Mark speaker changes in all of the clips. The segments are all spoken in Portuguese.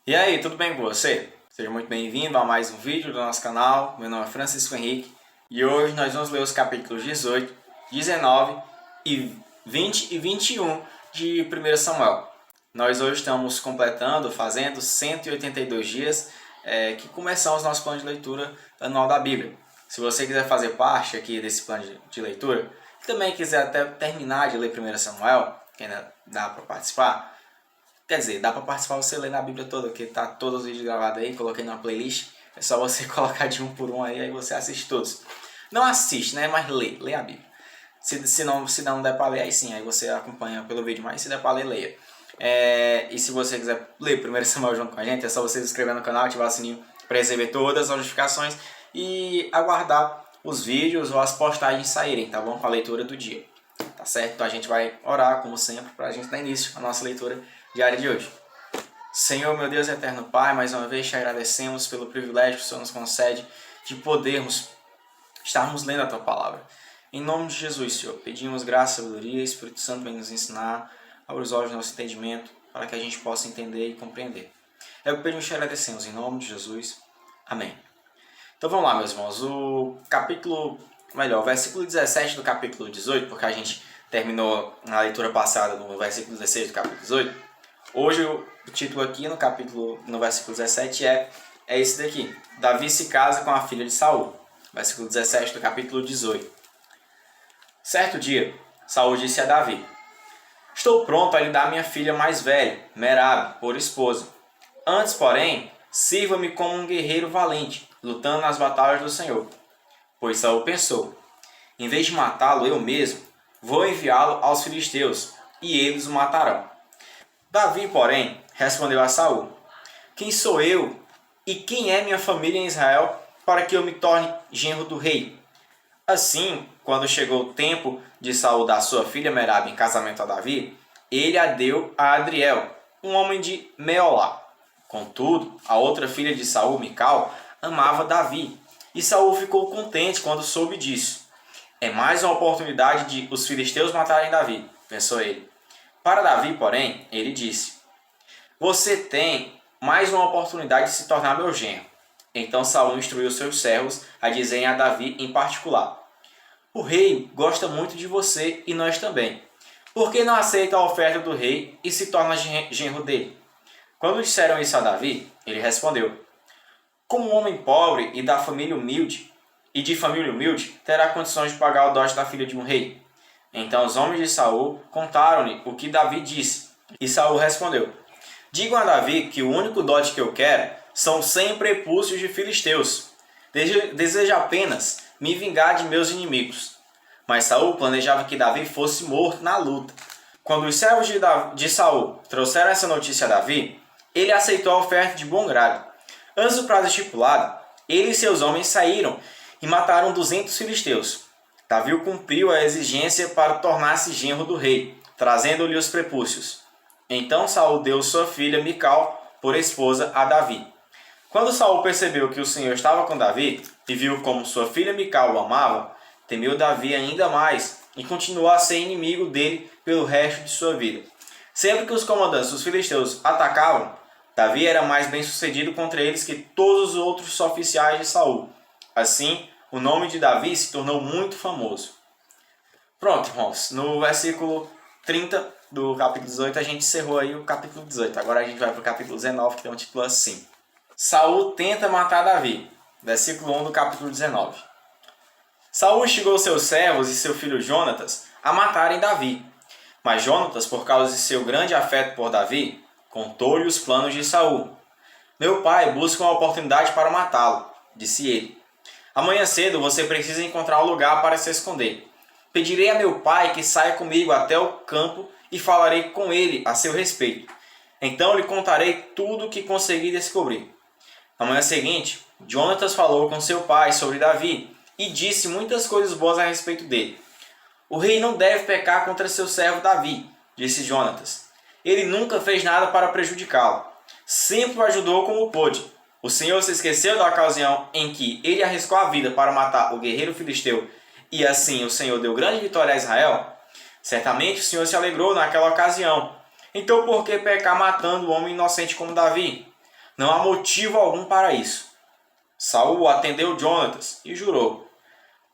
Speaker 1: E aí, tudo bem com você? Seja muito bem-vindo a mais um vídeo do nosso canal. Meu nome é Francisco Henrique e hoje nós vamos ler os capítulos 18, 19, 20 e 21 de 1 Samuel. Nós hoje estamos fazendo 182 dias que começamos nosso plano de leitura anual da Bíblia. Se você quiser fazer parte aqui desse plano de leitura e também quiser até terminar de ler 1 Samuel, que ainda dá para participar, quer dizer, dá para participar você ler na Bíblia toda, porque tá todos os vídeos gravados aí, coloquei na playlist. É só você colocar de um por um aí você assiste todos. Não assiste, né? Mas lê a Bíblia. Se não der para ler, aí sim, aí você acompanha pelo vídeo, mas se der para ler, leia. E se você quiser ler 1 Samuel junto com a gente, é só você se inscrever no canal, ativar o sininho para receber todas as notificações e aguardar os vídeos ou as postagens saírem, tá bom? Com a leitura do dia. Tá certo? Então a gente vai orar, como sempre, para a gente dar início à nossa leitura diária de hoje. Senhor, meu Deus eterno Pai, mais uma vez te agradecemos pelo privilégio que o Senhor nos concede de podermos estarmos lendo a Tua Palavra. Em nome de Jesus, Senhor, pedimos graça, sabedoria, Espírito Santo vem nos ensinar, abre os olhos do nosso entendimento, para que a gente possa entender e compreender. É o que pedimos e te agradecemos, em nome de Jesus. Amém. Então vamos lá, meus irmãos, o versículo 17 do capítulo 18, porque a gente terminou na leitura passada no versículo 16 do capítulo 18. Hoje o título aqui no versículo 17 é esse daqui. Davi se casa com a filha de Saul. Versículo 17 do capítulo 18. Certo dia, Saul disse a Davi: Estou pronto a lhe dar minha filha mais velha, Merabe, por esposa. Antes, porém, sirva-me como um guerreiro valente, lutando nas batalhas do Senhor. Pois Saul pensou: em vez de matá-lo eu mesmo, vou enviá-lo aos filisteus, e eles o matarão. Davi, porém, respondeu a Saul: Quem sou eu e quem é minha família em Israel para que eu me torne genro do rei? Assim, quando chegou o tempo de Saul dar sua filha Merabe em casamento a Davi, ele a deu a Adriel, um homem de Meolá. Contudo, a outra filha de Saul, Mical, amava Davi, e Saul ficou contente quando soube disso. É mais uma oportunidade de os filisteus matarem Davi, pensou ele. Para Davi, porém, ele disse: Você tem mais uma oportunidade de se tornar meu genro. Então Saul instruiu seus servos a dizerem a Davi em particular: O rei gosta muito de você e nós também. Por que não aceita a oferta do rei e se torna genro dele? Quando disseram isso a Davi, ele respondeu: Como um homem pobre e de família humilde, terá condições de pagar o dote da filha de um rei? Então os homens de Saul contaram-lhe o que Davi disse. E Saul respondeu: Digam a Davi que o único dote que eu quero são 100 prepúcios de filisteus. Desejo apenas me vingar de meus inimigos. Mas Saul planejava que Davi fosse morto na luta. Quando os servos de Saul trouxeram essa notícia a Davi, ele aceitou a oferta de bom grado. Antes do prazo estipulado, ele e seus homens saíram e mataram 200 filisteus. Davi cumpriu a exigência para tornar-se genro do rei, trazendo-lhe os prepúcios. Então Saul deu sua filha Mical por esposa a Davi. Quando Saul percebeu que o Senhor estava com Davi e viu como sua filha Mical o amava, temeu Davi ainda mais e continuou a ser inimigo dele pelo resto de sua vida. Sempre que os comandantes dos filisteus atacavam, Davi era mais bem-sucedido contra eles que todos os outros oficiais de Saul. Assim, o nome de Davi se tornou muito famoso. Pronto, irmãos. No versículo 30 do capítulo 18, a gente encerrou aí o capítulo 18. Agora a gente vai para o capítulo 19, que tem um título assim: Saul tenta matar Davi. Versículo 1 do capítulo 19. Saul instigou seus servos e seu filho Jonatas a matarem Davi. Mas Jonatas, por causa de seu grande afeto por Davi, contou-lhe os planos de Saul. Meu pai busca uma oportunidade para matá-lo, disse ele. Amanhã cedo você precisa encontrar um lugar para se esconder. Pedirei a meu pai que saia comigo até o campo e falarei com ele a seu respeito. Então lhe contarei tudo o que consegui descobrir. Na manhã seguinte, Jonatas falou com seu pai sobre Davi e disse muitas coisas boas a respeito dele. O rei não deve pecar contra seu servo Davi, disse Jonatas. Ele nunca fez nada para prejudicá-lo. Sempre o ajudou como pôde. O Senhor se esqueceu da ocasião em que ele arriscou a vida para matar o guerreiro filisteu e assim o Senhor deu grande vitória a Israel? Certamente o Senhor se alegrou naquela ocasião. Então por que pecar matando um homem inocente como Davi? Não há motivo algum para isso. Saul atendeu Jonatas e jurou: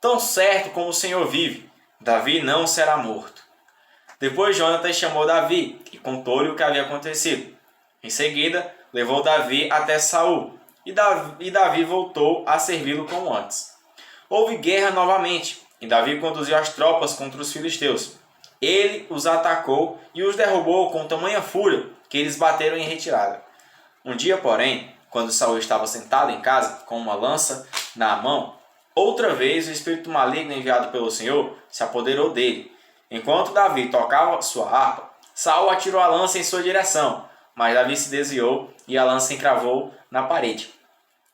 Speaker 1: tão certo como o Senhor vive, Davi não será morto. Depois Jonatas chamou Davi e contou-lhe o que havia acontecido. Em seguida, levou Davi até Saul, e Davi voltou a servi-lo como antes. Houve guerra novamente, e Davi conduziu as tropas contra os filisteus. Ele os atacou e os derrubou com tamanha fúria que eles bateram em retirada. Um dia, porém, quando Saul estava sentado em casa, com uma lança na mão, outra vez o espírito maligno enviado pelo Senhor se apoderou dele. Enquanto Davi tocava sua harpa, Saul atirou a lança em sua direção, mas Davi se desviou e a lança encravou na parede.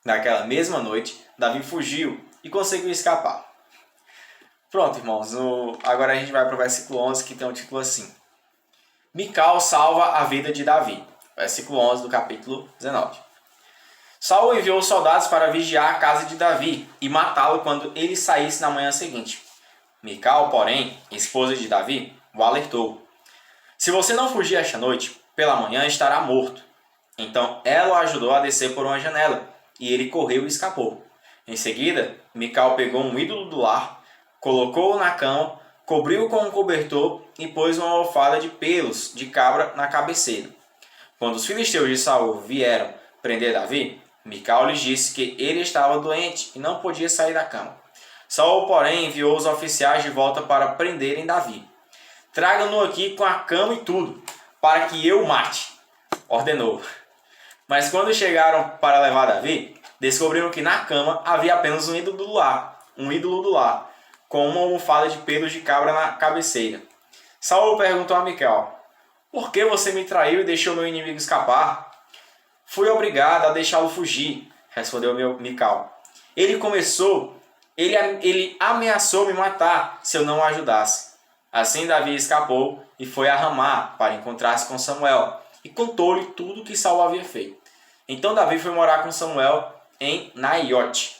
Speaker 1: Naquela mesma noite, Davi fugiu e conseguiu escapar. Pronto, irmãos, agora a gente vai para o versículo 11, que tem um título assim: Mical salva a vida de Davi. Versículo 11 do capítulo 19. Saul enviou soldados para vigiar a casa de Davi e matá-lo quando ele saísse na manhã seguinte. Mical, porém, esposa de Davi, o alertou: se você não fugir esta noite, pela manhã estará morto. Então ela o ajudou a descer por uma janela, e ele correu e escapou. Em seguida, Mical pegou um ídolo do lar, colocou-o na cama, cobriu-o com um cobertor e pôs uma almofada de pelos de cabra na cabeceira. Quando os filisteus de Saul vieram prender Davi, Mical lhes disse que ele estava doente e não podia sair da cama. Saul, porém, enviou os oficiais de volta para prenderem Davi. Tragam-no aqui com a cama e tudo, para que eu o mate, ordenou. Mas quando chegaram para levar Davi, descobriram que na cama havia apenas um ídolo do lar, com uma almofada de pelos de cabra na cabeceira. Saul perguntou a Mical: por que você me traiu e deixou meu inimigo escapar? Fui obrigado a deixá-lo fugir, respondeu Mical. Ele ameaçou me matar se eu não o ajudasse. Assim Davi escapou e foi a Ramá para encontrar-se com Samuel, e contou-lhe tudo o que Saul havia feito. Então Davi foi morar com Samuel em Naiote.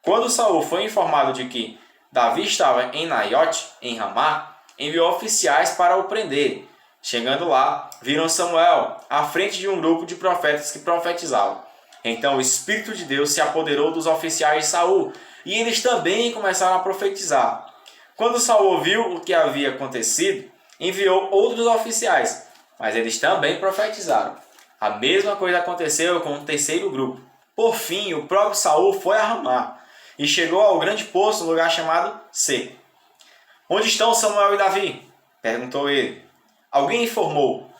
Speaker 1: Quando Saul foi informado de que Davi estava em Naiote, em Ramá, enviou oficiais para o prender. Chegando lá, viram Samuel à frente de um grupo de profetas que profetizavam. Então o Espírito de Deus se apoderou dos oficiais de Saul, e eles também começaram a profetizar. Quando Saul ouviu o que havia acontecido, enviou outros oficiais, mas eles também profetizaram. A mesma coisa aconteceu com o terceiro grupo. Por fim, o próprio Saul foi a Ramá e chegou ao grande poço, no lugar chamado Seco. Onde estão Samuel e Davi? Perguntou ele. Alguém informou.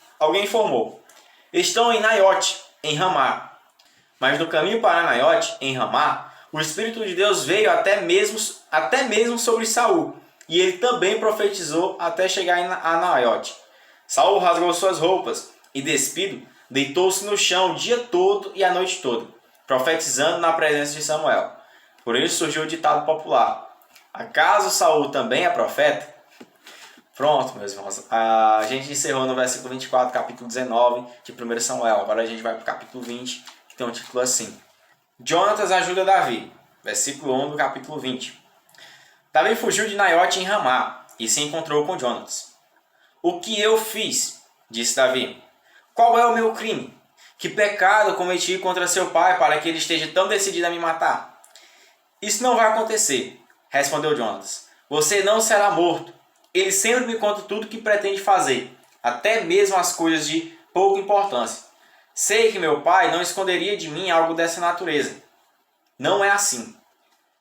Speaker 1: Estão em Naiote, em Ramá. Mas no caminho para Naiote, em Ramá, o Espírito de Deus veio até mesmo sobre Saul, e ele também profetizou até chegar a Naiote. Saul rasgou suas roupas e, despido, deitou-se no chão o dia todo e a noite toda, profetizando na presença de Samuel. Por isso surgiu o ditado popular: acaso Saul também é profeta? Pronto, meus irmãos. A gente encerrou no versículo 24, capítulo 19 de 1 Samuel. Agora a gente vai para o capítulo 20, que tem um título assim: Jonatas ajuda Davi. Versículo 1 do capítulo 20. Davi fugiu de Naiote em Ramá e se encontrou com Jonatas. O que eu fiz? Disse Davi. Qual é o meu crime? Que pecado cometi contra seu pai para que ele esteja tão decidido a me matar? Isso não vai acontecer, respondeu Jonatas. Você não será morto. Ele sempre me conta tudo o que pretende fazer, até mesmo as coisas de pouca importância. Sei que meu pai não esconderia de mim algo dessa natureza. Não é assim.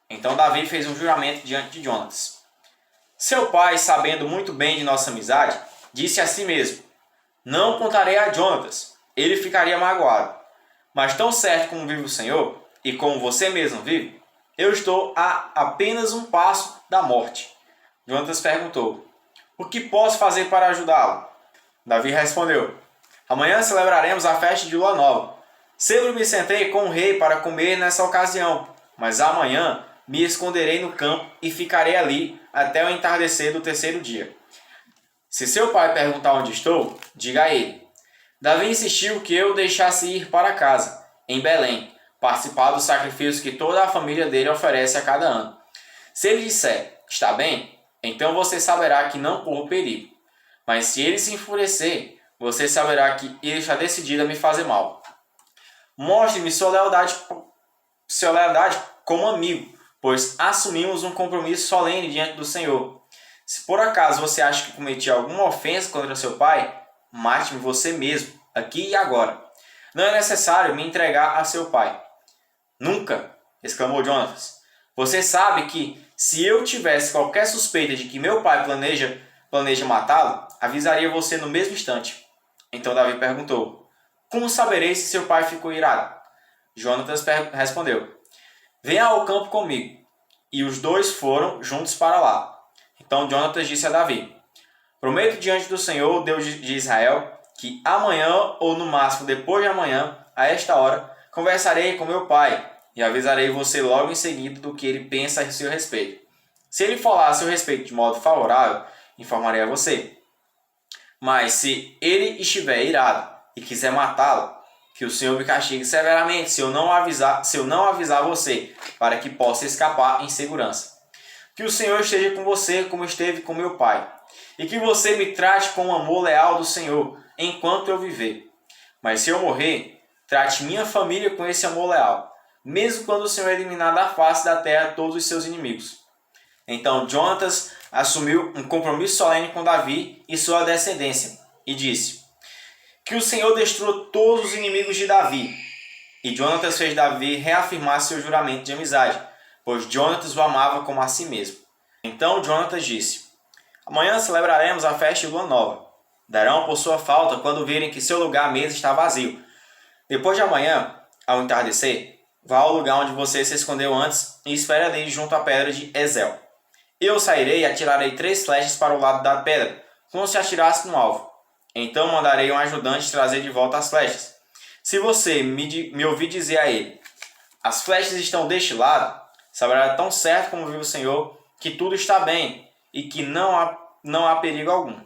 Speaker 1: Então Davi fez um juramento diante de Jonatas. Seu pai, sabendo muito bem de nossa amizade, disse a si mesmo: não contarei a Jonatas, ele ficaria magoado. Mas tão certo como vive o Senhor, e como você mesmo vive, eu estou a apenas um passo da morte. Jonatas perguntou: o que posso fazer para ajudá-lo? Davi respondeu: amanhã celebraremos a festa de Lua Nova. Sempre me sentei com o rei para comer nessa ocasião, mas amanhã me esconderei no campo e ficarei ali até o entardecer do terceiro dia. Se seu pai perguntar onde estou, diga a ele: Davi insistiu que eu o deixasse ir para casa, em Belém, participar do sacrifício que toda a família dele oferece a cada ano. Se ele disser: está bem, então você saberá que não corro perigo. Mas se ele se enfurecer, você saberá que ele está decidido a me fazer mal. Mostre-me sua lealdade como amigo, pois assumimos um compromisso solene diante do Senhor. Se por acaso você acha que cometi alguma ofensa contra seu pai, mate-me você mesmo, aqui e agora. Não é necessário me entregar a seu pai. Nunca! Exclamou Jonatas. Você sabe que, se eu tivesse qualquer suspeita de que meu pai planeja matá-lo, avisaria você no mesmo instante. Então Davi perguntou: Como saberei se seu pai ficou irado? Jonatas respondeu: Venha ao campo comigo. E os dois foram juntos para lá. Então Jonatas disse a Davi: Prometo diante do Senhor, Deus de Israel, que amanhã ou no máximo depois de amanhã, a esta hora, conversarei com meu pai e avisarei você logo em seguida do que ele pensa a seu respeito. Se ele falar a seu respeito de modo favorável, informarei a você. Mas se ele estiver irado e quiser matá-lo, que o Senhor me castigue severamente se eu não avisar você, para que possa escapar em segurança. Que o Senhor esteja com você como esteve com meu pai, e que você me trate com o amor leal do Senhor enquanto eu viver. Mas se eu morrer, trate minha família com esse amor leal, mesmo quando o Senhor eliminar da face da terra todos os seus inimigos. Então Jonatas assumiu um compromisso solene com Davi e sua descendência, e disse: Que o Senhor destrua todos os inimigos de Davi. E Jonatas fez Davi reafirmar seu juramento de amizade, pois Jonatas o amava como a si mesmo. Então Jonatas disse: Amanhã celebraremos a festa de lua nova. Darão por sua falta quando virem que seu lugar à mesa está vazio. Depois de amanhã, ao entardecer, vá ao lugar onde você se escondeu antes e espere ali junto à pedra de Ezel. Eu sairei e atirarei 3 flechas para o lado da pedra, como se atirasse no alvo. Então mandarei um ajudante trazer de volta as flechas. Se você me ouvir dizer a ele: As flechas estão deste lado, saberá tão certo como vive o Senhor que tudo está bem e que não há perigo algum.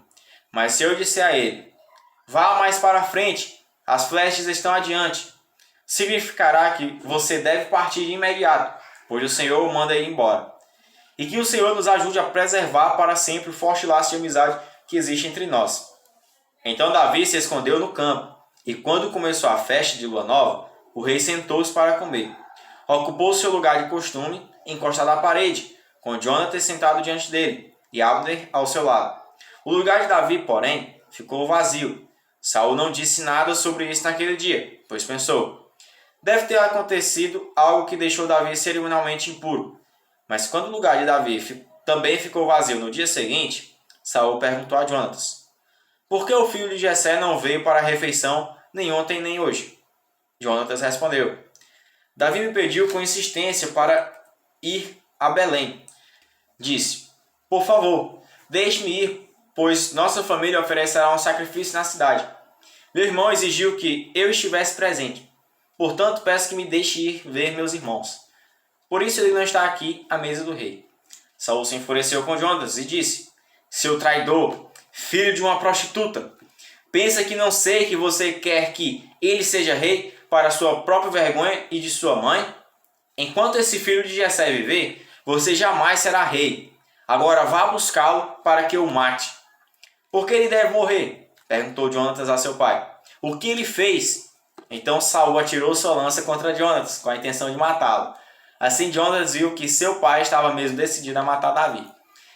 Speaker 1: Mas se eu disser a ele: Vá mais para frente, as flechas estão adiante, significará que você deve partir de imediato, pois o Senhor o manda ir embora. E que o Senhor nos ajude a preservar para sempre o forte laço de amizade que existe entre nós. Então Davi se escondeu no campo, e quando começou a festa de lua nova, o rei sentou-se para comer. Ocupou seu lugar de costume, encostado à parede, com Jonatas sentado diante dele, e Abner ao seu lado. O lugar de Davi, porém, ficou vazio. Saul não disse nada sobre isso naquele dia, pois pensou: Deve ter acontecido algo que deixou Davi cerimonialmente impuro. Mas quando o lugar de Davi também ficou vazio no dia seguinte, Saul perguntou a Jonatas: Por que o filho de Jessé não veio para a refeição nem ontem nem hoje? Jonatas respondeu: Davi me pediu com insistência para ir a Belém. Disse: Por favor, deixe-me ir, pois nossa família oferecerá um sacrifício na cidade. Meu irmão exigiu que eu estivesse presente. Portanto, peço que me deixe ir ver meus irmãos. Por isso ele não está aqui à mesa do rei. Saul se enfureceu com Jonatas e disse: Seu traidor, filho de uma prostituta, pensa que não sei que você quer que ele seja rei para sua própria vergonha e de sua mãe? Enquanto esse filho de Jessé viver, você jamais será rei. Agora vá buscá-lo para que o mate. Por que ele deve morrer? Perguntou Jonatas a seu pai. O que ele fez? Então Saul atirou sua lança contra Jonatas, com a intenção de matá-lo. Assim Jonatas viu que seu pai estava mesmo decidido a matar Davi.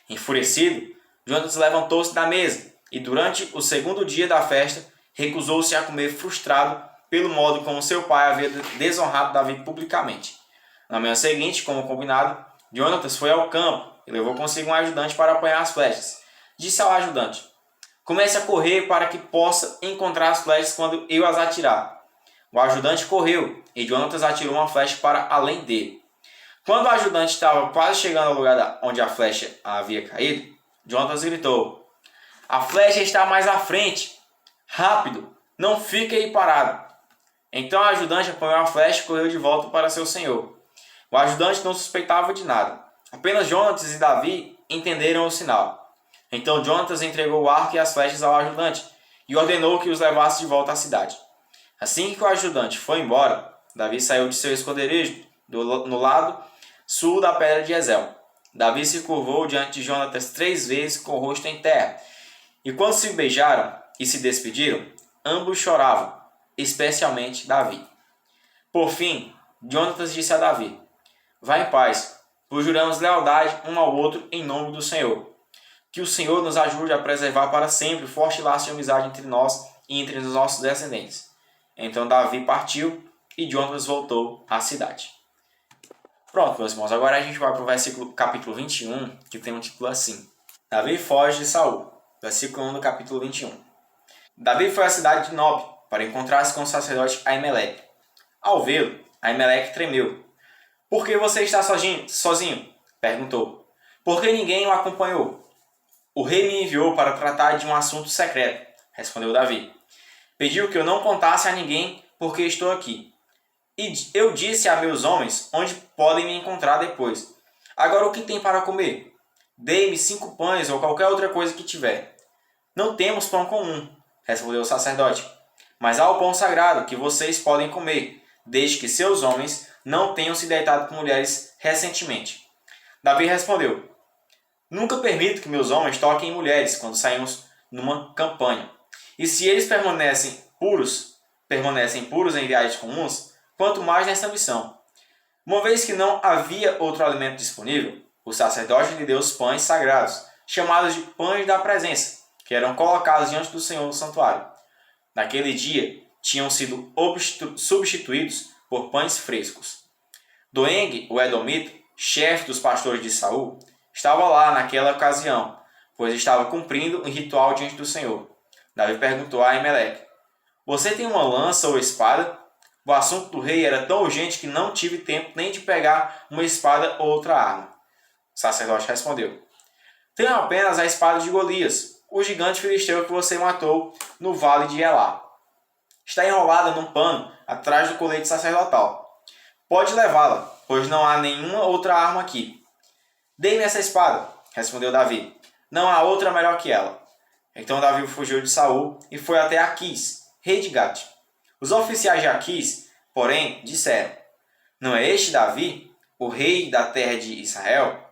Speaker 1: Enfurecido, Jonatas levantou-se da mesa e, durante o segundo dia da festa, recusou-se a comer, frustrado pelo modo como seu pai havia desonrado Davi publicamente. Na manhã seguinte, como combinado, Jonatas foi ao campo e levou consigo um ajudante para apanhar as flechas. Disse ao ajudante: Comece a correr para que possa encontrar as flechas quando eu as atirar. O ajudante correu e Jonatas atirou uma flecha para além dele. Quando o ajudante estava quase chegando ao lugar onde a flecha havia caído, Jonatas gritou: A flecha está mais à frente! Rápido! Não fique aí parado! Então o ajudante apanhou a flecha e correu de volta para seu senhor. O ajudante não suspeitava de nada. Apenas Jonatas e Davi entenderam o sinal. Então Jonatas entregou o arco e as flechas ao ajudante e ordenou que os levasse de volta à cidade. Assim que o ajudante foi embora, Davi saiu de seu esconderijo no lado sul da pedra de Ezel. Davi se curvou diante de Jonatas 3 vezes com o rosto em terra. E quando se beijaram e se despediram, ambos choravam, especialmente Davi. Por fim, Jonatas disse a Davi: vá em paz, pois juramos lealdade um ao outro em nome do Senhor. Que o Senhor nos ajude a preservar para sempre o forte laço de amizade entre nós e entre os nossos descendentes. Então Davi partiu e Jonatas voltou à cidade. Pronto, meus irmãos, agora a gente vai para o capítulo 21, que tem um título assim: Davi foge de Saul. Versículo 1 do capítulo 21. Davi foi à cidade de Nob para encontrar-se com o sacerdote Aimeleque. Ao vê-lo, Aimeleque tremeu. Por que você está sozinho? Perguntou. Por que ninguém o acompanhou? O rei me enviou para tratar de um assunto secreto, respondeu Davi. Pediu que eu não contasse a ninguém porque estou aqui. E eu disse a meus homens onde podem me encontrar depois. Agora o que tem para comer? Dê-me 5 pães ou qualquer outra coisa que tiver. Não temos pão comum, respondeu o sacerdote. Mas há o pão sagrado que vocês podem comer, desde que seus homens não tenham se deitado com mulheres recentemente. Davi respondeu: nunca permito que meus homens toquem em mulheres quando saímos numa campanha. E se eles permanecem puros em viagens comuns, quanto mais nesta missão. Uma vez que não havia outro alimento disponível, o sacerdote lhe deu os pães sagrados, chamados de pães da presença, que eram colocados diante do Senhor no santuário. Naquele dia, tinham sido substituídos por pães frescos. Doeg, o edomita, chefe dos pastores de Saul, estava lá naquela ocasião, pois estava cumprindo um ritual diante do Senhor. Davi perguntou a Aimeleque: você tem uma lança ou espada? O assunto do rei era tão urgente que não tive tempo nem de pegar uma espada ou outra arma. O sacerdote respondeu: tenho apenas a espada de Golias, o gigante filisteu que você matou no vale de Elá. Está enrolada num pano atrás do colete sacerdotal. Pode levá-la, pois não há nenhuma outra arma aqui. Dê-me essa espada, respondeu Davi. Não há outra melhor que ela. Então Davi fugiu de Saul e foi até Aquis, rei de Gate. Os oficiais de Aquis, porém, disseram: não é este Davi, o rei da terra de Israel?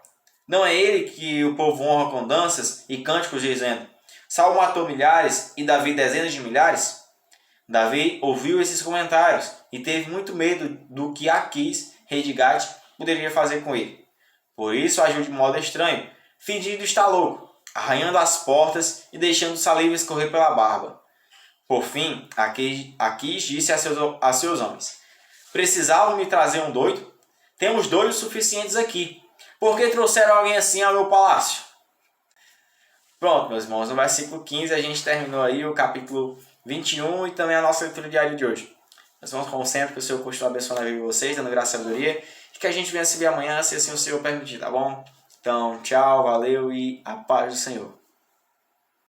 Speaker 1: Não é ele que o povo honra com danças e cânticos, dizendo: Saul matou milhares e Davi dezenas de milhares? Davi ouviu esses comentários e teve muito medo do que Aquis, rei de Gate, poderia fazer com ele. Por isso agiu de modo estranho, fingindo estar louco, arranhando as portas e deixando saliva escorrer pela barba. Por fim, Aquis disse a seus homens: precisavam me trazer um doido? Temos doidos suficientes aqui. Por que trouxeram alguém assim ao meu palácio? Pronto, meus irmãos, no versículo 15 a gente terminou aí o capítulo 21 e também a nossa leitura diária de hoje. Nós vamos, como sempre, que o Senhor continue abençoando a vida de vocês, dando graça e sabedoria, e que a gente venha se ver amanhã, se assim o Senhor permitir, tá bom? Então, tchau, valeu e a paz do Senhor.